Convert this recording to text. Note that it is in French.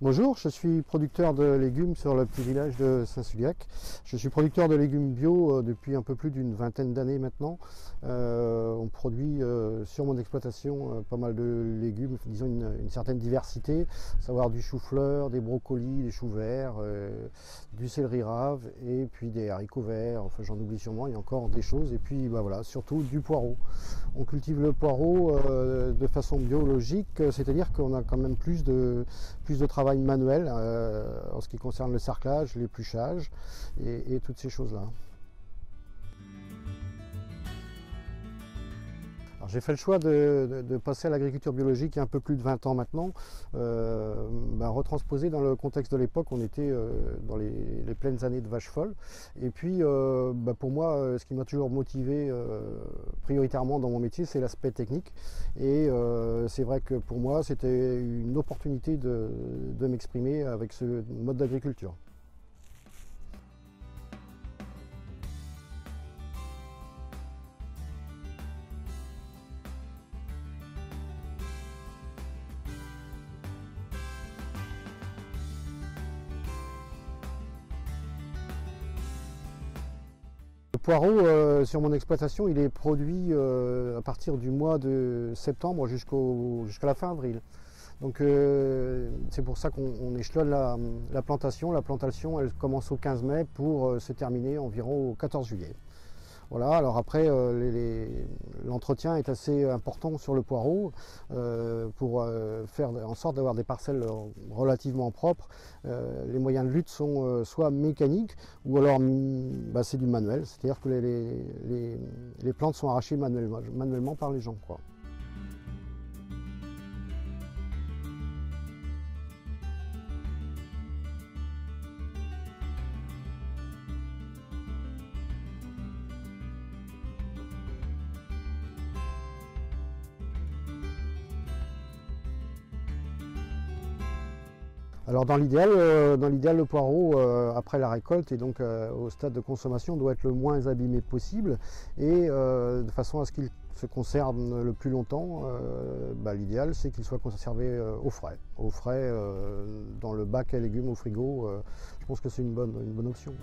Bonjour, je suis producteur de légumes sur le petit village de Saint-Suliac. Je suis producteur de légumes bio depuis un peu plus d'une vingtaine d'années maintenant. On produit sur mon exploitation pas mal de légumes, disons une certaine diversité, à savoir du chou-fleur, des brocolis, des choux verts, du céleri rave et puis des haricots verts, enfin j'en oublie sûrement, il y a encore des choses, et puis voilà, surtout du poireau. On cultive le poireau de façon biologique, c'est-à-dire qu'on a quand même plus de travail manuel en ce qui concerne le sarclage, l'épluchage et toutes ces choses-là. J'ai fait le choix de passer à l'agriculture biologique il y a un peu plus de 20 ans maintenant, retransposé dans le contexte de l'époque. On était dans les pleines années de vaches folles. Et puis, pour moi, ce qui m'a toujours motivé prioritairement dans mon métier, c'est l'aspect technique. Et c'est vrai que pour moi, c'était une opportunité de m'exprimer avec ce mode d'agriculture. Le poireau sur mon exploitation, il est produit à partir du mois de septembre jusqu'à la fin avril. Donc c'est pour ça qu'on échelonne la plantation. La plantation, elle commence au 15 mai pour se terminer environ au 14 juillet. Voilà, alors après l'entretien est assez important sur le poireau pour faire en sorte d'avoir des parcelles relativement propres. Les moyens de lutte sont soit mécaniques ou alors c'est du manuel, c'est-à-dire que les plantes sont arrachées manuellement par les gens, quoi. Alors dans l'idéal, le poireau, après la récolte et donc au stade de consommation, doit être le moins abîmé possible et de façon à ce qu'il se conserve le plus longtemps. L'idéal, c'est qu'il soit conservé au frais. Dans le bac à légumes au frigo, je pense que c'est une bonne option.